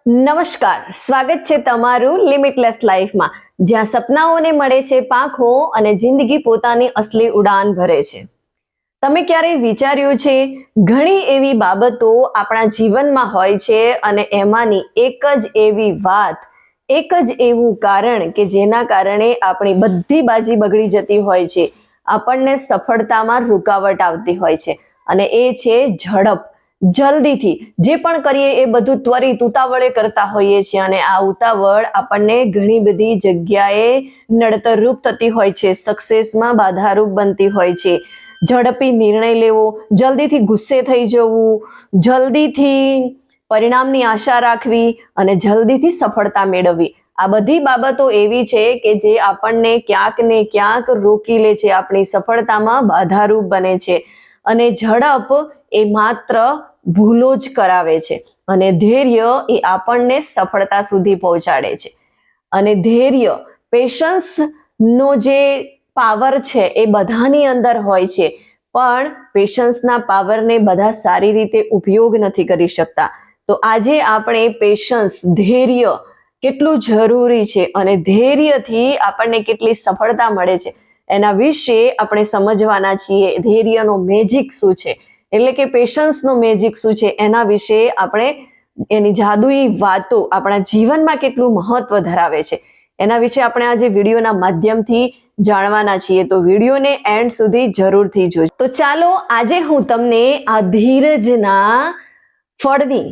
નમસ્કાર, સ્વાગત છે તમારું લિમિટલેસ લાઈફમાં, જ્યાં સપનાઓને મળે છે પાંખો અને જિંદગી પોતાની અસલી ઉડાન ભરે છે. તમે ક્યારેય વિચાર્યું છે, ઘણી એવી બાબતો આપણા જીવનમાં હોય છે અને એમાંની એક જ એવી વાત, એક જ એવું કારણ કે જેના કારણે આપણી બધી બાજી બગડી જતી હોય છે, આપણને સફળતામાં રૂકાવટ આવતી હોય છે, અને એ છે ઝડપ. જલ્દીથી જે પણ કરીએ એ બધું ત્વરિત ઉતાવળે કરતા હોઈએ છીએ અને આ ઉતાવળ આપણને ઘણી બધી જગ્યાએ નડતરરૂપ થતી હોય છે, સક્સેસમાં બાધારૂપ બનતી હોય છે. ઝડપી નિર્ણય લેવો, જલ્દીથી ગુસ્સે થઈ જવું, જલ્દીથી પરિણામની આશા રાખવી અને જલ્દીથી સફળતા મેળવવી, આ બધી બાબતો એવી છે કે જે આપણને ક્યાંક ને ક્યાંક રોકી લે છે, આપણી સફળતામાં બાધારૂપ બને છે. અને ઝડપ એ માત્ર ભૂલો જ કરાવે છે અને ધૈર્ય એ આપણને સફળતા સુધી પહોંચાડે છે. અને ધૈર્ય, પેશન્સ નો જે પાવર છે એ બધાની અંદર હોય છે, પણ પેશન્સના પાવરને બધા સારી રીતે ઉપયોગ નથી કરી શકતા. તો આજે આપણે પેશન્સ, ધૈર્ય કેટલું જરૂરી છે અને ધૈર્યથી આપણને કેટલી સફળતા મળે છે એના વિશે આપણે સમજવાના છીએ. ધૈર્યનો મેજિક શું છે, એટલે કે પેશન્સનો મેજિક શું છે, એના વિશે આપણે એની જાદુઈ વાતો આપણા જીવનમાં કેટલું મહત્વ ધરાવે છે એના વિશે આપણે આજે વિડીયોના માધ્યમથી જાણવાના છીએ. તો વિડીયોને એન્ડ સુધી જરૂરથી જોજો. તો ચાલો આજે હું તમને આ ધીરજના ફળની,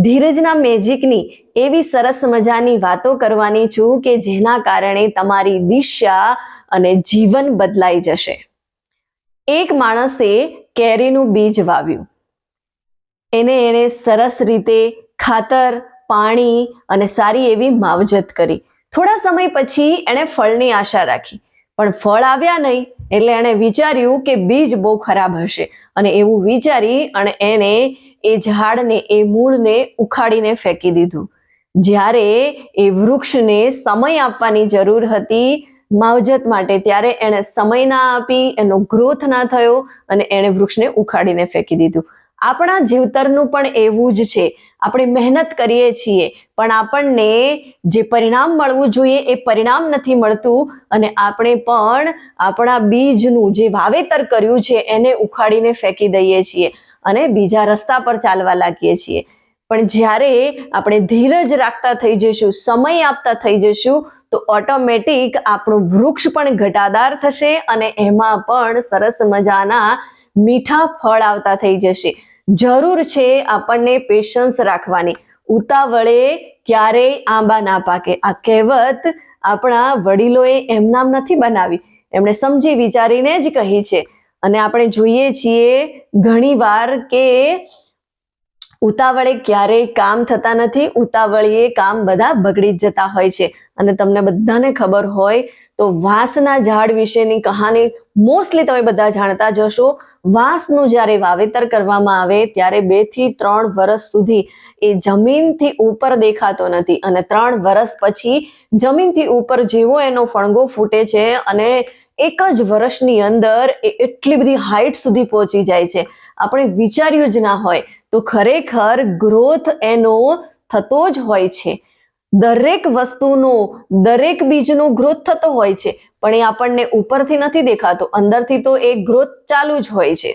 ધીરજના મેજિકની એવી સરસ મજાની વાતો કરવાની છું કે જેના કારણે તમારી દિશા અને જીવન બદલાઈ જશે. એક માણસે કેરીનું બીજ વાવ્યું. એને સરસ રીતે ખાતર, પાણી અને સારી એવી માવજત કરી. થોડા સમય પછી એણે ફળની આશા રાખી, પણ ફળ આવ્યા નહીં એટલે એણે વિચાર્યું કે બીજ બહુ ખરાબ હશે, અને એવું વિચારી અને એને એ ઝાડને, એ મૂળને ઉખાડીને ફેંકી દીધું. જ્યારે એ વૃક્ષને સમય આપવાની જરૂર હતી માવજત માટે, ત્યારે એણે સમય ના આપી, એનો ગ્રોથ ના થયો અને એણે વૃક્ષને ઉખાડીને ફેંકી દીધું. આપણા જીવતરનું પણ એવું જ છે. આપણે મહેનત કરીએ છીએ પણ આપણને જે પરિણામ મળવું જોઈએ એ પરિણામ નથી મળતું, અને આપણે પણ આપણા બીજનું જે વાવેતર કર્યું છે એને ઉખાડીને ફેંકી દઈએ છીએ અને બીજા રસ્તા પર ચાલવા લાગીએ છીએ. પણ જ્યારે આપણે ધીરજ રાખતા થઈ જઈશું, સમય આપતા થઈ જઈશું, તો ઓટોમેટિક આપણું વૃક્ષ પણ ઘટાદાર થશે અને એમાં પણ સરસ મજાના મીઠા ફળ આવતા થઈ જશે. જરૂર છે આપણને પેશન્સ રાખવાની. ઉતાવળે ક્યારેય આંબા ના પાકે, આ કહેવત આપણા વડીલોએ એમ નામ નથી બનાવી, એમણે સમજી વિચારીને જ કહી છે. અને આપણે જોઈએ છીએ ઘણીવાર કે ઉતાવળે ક્યારેય કામ થતા નથી, ઉતાવળીએ કામ બધા બગડી જ જતા હોય છે. અને તમને બધાને ખબર હોય તો વાંસના ઝાડ વિશેની કહાની મોસ્ટલી તમે બધા જાણતા જ હશો. વાંસનું જ્યારે વાવેતર કરવામાં આવે ત્યારે 2 થી 3 વર્ષ સુધી એ જમીનથી ઉપર દેખાતો નથી, અને 3 વર્ષ પછી જમીનથી ઉપર જેવો એનો ફણગો ફૂટે છે અને એક જ વર્ષની અંદર એ એટલી બધી હાઈટ સુધી પહોંચી જાય છે, આપણે વિચાર્યું જ ના હોય. તો ખરેખર ગ્રોથ એનો થતો જ હોય છે. દરેક વસ્તુનો, દરેક બીજનો ગ્રોથ થતો હોય છે, પણ એ આપણને ઉપરથી નથી દેખાતો, અંદરથી તો એ ગ્રોથ ચાલુ જ હોય છે.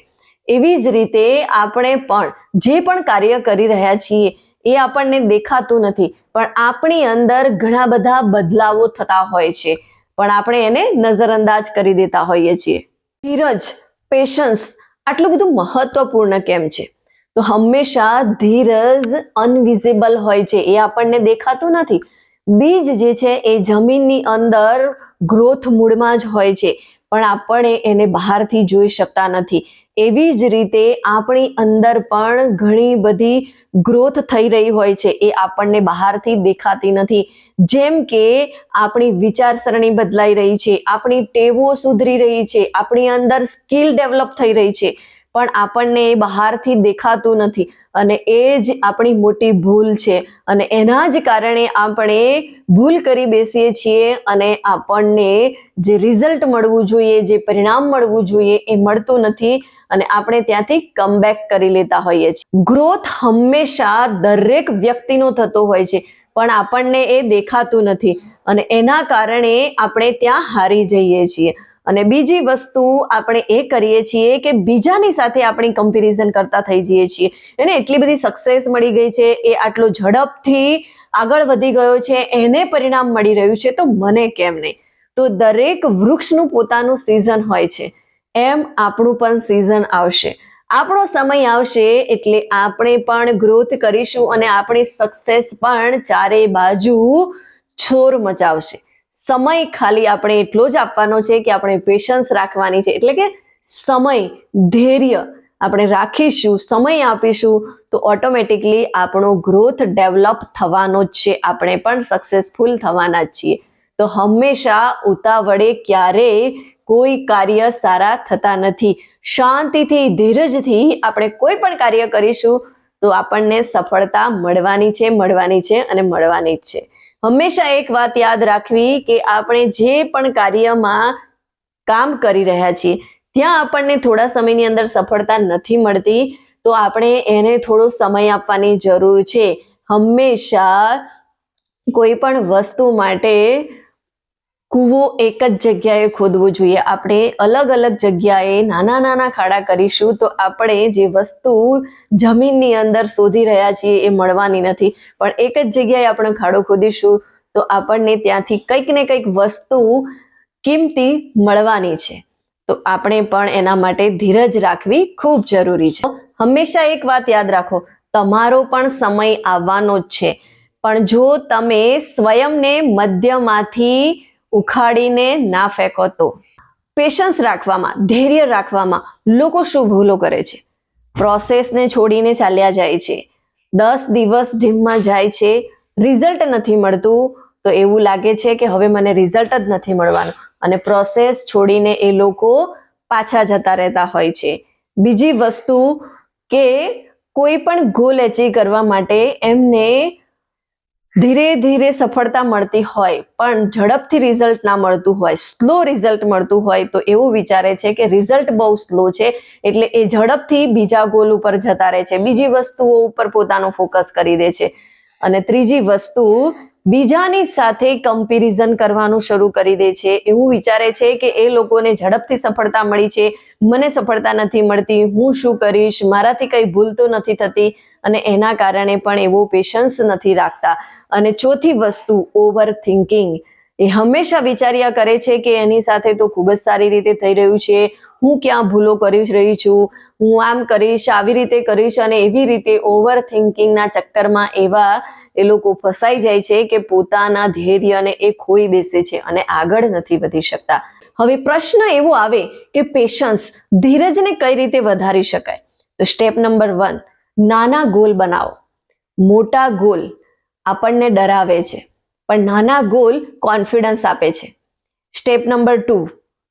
એવી જ રીતે આપણે પણ જે પણ કાર્ય કરી રહ્યા છીએ એ આપણને દેખાતું નથી, પણ આપણી અંદર ઘણા બધા બદલાવો થતા હોય છે, પણ આપણે એને નજરઅંદાજ કરી દેતા હોઈએ છીએ. ધીરજ, પેશન્સ આટલું બધું મહત્વપૂર્ણ કેમ છે? તો હંમેશા ધીરજ અનવિઝિબલ હોય છે, એ આપણને દેખાતું નથી. બીજ જે છે એ જમીનની અંદર ગ્રોથ મૂળમાં જ હોય છે, પણ આપણે એને બહારથી જોઈ શકતા નથી. એવી જ રીતે આપણી અંદર પણ ઘણી બધી ગ્રોથ થઈ રહી હોય છે, એ આપણને બહારથી દેખાતી નથી. જેમ કે આપણી વિચારસરણી બદલાઈ રહી છે, આપણી ટેવો સુધરી રહી છે, આપણી અંદર સ્કિલ ડેવલપ થઈ રહી છે, પણ આપણને એ બહારથી દેખાતું નથી. અને એ જ આપણી મોટી ભૂલ છે અને એના જ કારણે આપણે ભૂલ કરી બેસીએ છીએ અને આપણને જે રિઝલ્ટ મળવું જોઈએ, જે પરિણામ મળવું જોઈએ એ મળતું નથી અને આપણે ત્યાંથી કમબેક કરી લેતા હોઈએ છીએ. ગ્રોથ હંમેશા દરેક વ્યક્તિનો થતો હોય છે પણ આપણને એ દેખાતું નથી અને એના કારણે આપણે ત્યાં હારી જઈએ છીએ. અને બીજી વસ્તુ આપણે એ કરીએ છીએ કે બીજાની સાથે આપણી કમ્પેરિઝન કરતા થઈ જઈએ છીએ. એને એટલી બધી સક્સેસ મળી ગઈ છે, એ આટલો ઝડપથી આગળ વધી ગયો છે, એને પરિણામ મળી રહ્યું છે, તો મને કેમ નહીં? તો દરેક વૃક્ષનું પોતાનું સિઝન હોય છે, એમ આપણું પણ સિઝન આવશે, આપણો સમય આવશે એટલે આપણે પણ ગ્રોથ કરીશું અને આપણી સક્સેસ પણ ચારે બાજુ શોર મચાવશે. સમય ખાલી આપણે એટલો જ આપવાનો છે કે આપણે પેશન્સ રાખવાની છે, એટલે કે સમય, ધૈર્ય આપણે રાખીશું, સમય આપીશું તો ઓટોમેટિકલી આપણો ગ્રોથ ડેવલપ થવાનો જ છે, આપણે પણ સક્સેસફુલ થવાના જ છીએ. તો હંમેશા ઉતાવળે ક્યારેય કોઈ કાર્ય સારા થતા નથી. શાંતિથી, ધીરજથી આપણે કોઈ પણ કાર્ય કરીશું તો આપણને સફળતા મળવાની છે અને મળવાની જ છે. હંમેશા એક વાત યાદ રાખવી કે આપણે જે પણ કાર્યમાં કામ કરી રહ્યા છીએ ત્યાં આપણને થોડા સમયની અંદર સફળતા નથી મળતી તો આપણે એને થોડો સમય આપવાની જરૂર છે. હંમેશા કોઈ પણ વસ્તુ માટે કૂવો એક જ જગ્યાએ ખોદવો જોઈએ. આપણે અલગ અલગ જગ્યાએ નાના નાના ખાડા કરીશું તો આપણે જે વસ્તુ જમીનની અંદર શોધી રહ્યા છીએ એ મળવાની નથી, પણ એક જ જગ્યાએ આપણે ખાડો ખોદીશું તો આપણને ત્યાંથી કંઈક ને કંઈક વસ્તુ કિંમતી મળવાની છે. તો આપણે પણ એના માટે ધીરજ રાખવી ખૂબ જરૂરી છે. હંમેશા એક વાત યાદ રાખો, તમારો પણ સમય આવવાનો જ છે, પણ જો તમે સ્વયંને મધ્યમાંથી ઉખાડીને ના ફેંકો તો. પેશન્સ રાખવામાં, ધૈર્ય રાખવામાં લોકો શું ભૂલો કરે છે? પ્રોસેસને છોડીને ચાલ્યા જાય છે. 10 દિવસ જીમમાં જાય છે, રિઝલ્ટ નથી મળતું તો એવું લાગે છે કે હવે મને રિઝલ્ટ જ નથી મળવાનું અને પ્રોસેસ છોડીને એ લોકો પાછા જતા રહેતા હોય છે. બીજી વસ્તુ કે કોઈ પણ ગોલ એચીવ કરવા માટે એમને ધીરે ધીરે સફળતા મળતી હોય પણ ઝડપથી રિઝલ્ટ ના મળતું હોય, સ્લો રિઝલ્ટ મળતું હોય તો એવું વિચારે છે કે રિઝલ્ટ બહુ સ્લો છે એટલે એ ઝડપથી બીજા ગોલ ઉપર જતા રહે છે, બીજી વસ્તુઓ ઉપર પોતાનું ફોકસ કરી દે છે. અને ત્રીજી વસ્તુ, બીજાની સાથે કમ્પેરિઝન કરવાનું શરૂ કરી દે છે. એવું વિચારે છે કે એ લોકોને ઝડપથી સફળતા મળી છે, મને સફળતા નથી મળતી, હું શું કરીશ, મારાથી કઈ ભૂલ તો નથી થતી અને એના કારણે પણ એવો પેશન્સ નથી રાખતા. અને ચોથી વસ્તુ, ઓવર થિંકિંગ. એ હંમેશા વિચાર્યા કરે છે કે એની સાથે તો ખૂબ જ સારી રીતે થઈ રહ્યું છે, હું ક્યાં ભૂલો કરી રહી છું, હું આમ કરીશ, આવી રીતે કરીશ, અને એવી રીતે ઓવર થિંકિંગના ચક્કરમાં એવા એ લોકો ફસાઈ જાય છે કે પોતાના ધૈર્યને એ ખોઈ બેસે છે અને આગળ નથી વધી શકતા. હવે પ્રશ્ન એવો આવે કે પેશન્સ, ધીરજને કઈ રીતે વધારી શકાય? તો સ્ટેપ નંબર 1, નાના ગોલ બનાવો. મોટા ગોલ આપણને ડરાવે છે પણ નાના ગોલ કોન્ફિડન્સ આપે છે. સ્ટેપ નંબર 2,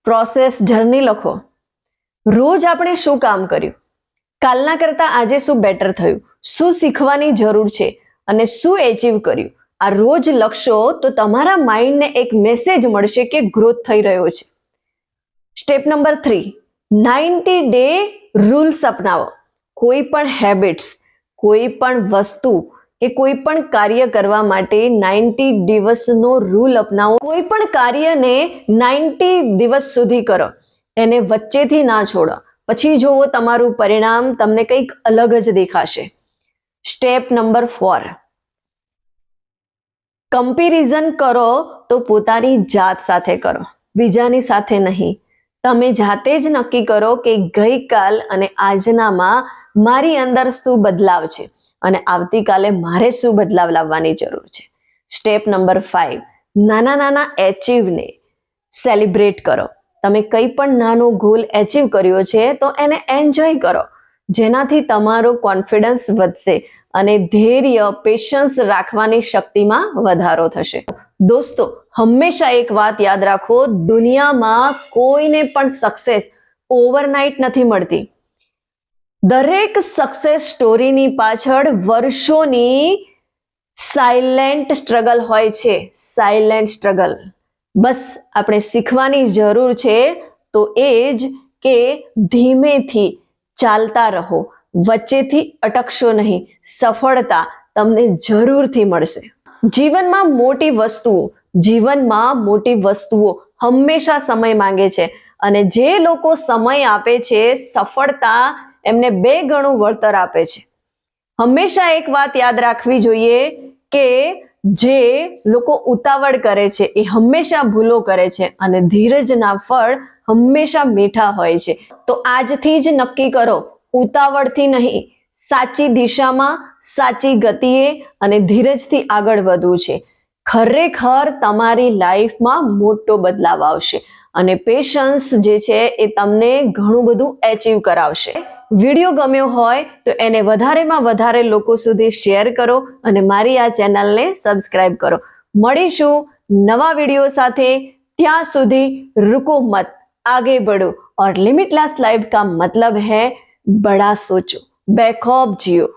પ્રોસેસ જર્ની લખો. રોજ આપણે શું કામ કર્યું, કાલના કરતા આજે શું બેટર થયું, શું શીખવાની જરૂર છે અને શું એચીવ કર્યું, આ રોજ લખશો તો તમારા માઇન્ડને એક મેસેજ મળશે કે ગ્રોથ થઈ રહ્યો છે. સ્ટેપ નંબર 3, 90 ડે રૂલ્સ અપનાવો. કોઈ પણ હેબિટ્સ, કોઈ પણ વસ્તુ કે કોઈ પણ કાર્ય કરવા માટે 90 દિવસનો રૂલ અપનાવો. કોઈ પણ કાર્યને 90 દિવસ સુધી કરો, એને વચ્ચેથી ના છોડો, પછી જોવો તમારું પરિણામ તમને કંઈક અલગ જ દેખાશે. સ્ટેપ નંબર 4, કમ્પેરિઝન કરો તો પોતાની જાત સાથે કરો, બીજાની સાથે નહીં. તમે જાતે જ નક્કી કરો કે ગઈકાલ અને આજનામાં મારી અંદર શું બદલાવ છે અને આવતીકાલે મારે શું બદલાવ લાવવાની જરૂર છે. સ્ટેપ નંબર 5, નાના નાના એચીવને સેલિબ્રેટ કરો. તમે કંઈ પણ નાનો ગોલ એચીવ કર્યો છે તો એને એન્જોય કરો, જેનાથી તમારો કોન્ફિડન્સ વધશે અને ધૈર્ય, પેશન્સ રાખવાની શક્તિમાં વધારો થશે. દોસ્તો, હંમેશા એક વાત યાદ રાખો, દુનિયામાં કોઈને પણ સક્સેસ ઓવરનાઇટ નથી મળતી. દરેક સક્સેસ સ્ટોરીની પાછળ વર્ષોની સાયલેન્ટ સ્ટ્રગલ હોય છે. Silent struggle. બસ આપણે શીખવાની જરૂર છે તો એ જ કે ધીમેથી ચાલતા રહો, વચ્ચેથી અટકશો નહીં. સફળતા તમને જરૂરથી મળશે. જીવનમાં મોટી વસ્તુઓ હંમેશા સમય માંગે છે અને જે લોકો સમય આપે છે સફળતા એમને 2 ગણું વળતર આપે છે. હંમેશા એક વાત યાદ રાખવી જોઈએ કે જે લોકો ઉતાવળ કરે છે એ હંમેશા ભૂલો કરે છે અને ધીરજના ફળ હંમેશા મીઠા હોય છે. તો આજથી જ નક્કી કરો, ઉતાવળથી નહીં, સાચી દિશામાં, સાચી ગતિએ અને ધીરજથી આગળ વધવું છે. ખરેખર તમારી લાઈફમાં મોટો બદલાવ આવશે અને પેશન્સ જે છે એ તમને ઘણું બધું એચીવ કરાવશે. વિડીયો ગમ્યો હોય તો એને વધારેમાં વધારે લોકો સુધી શેર કરો અને મારી આ ચેનલને સબસ્ક્રાઇબ કરો. મળીશું નવા વિડીયો સાથે. ત્યાં સુધી रुको मत, आगे बढ़ो और लिमिटलेस लाइफ का मतलब है बड़ा सोचो, बेखौफ जियो.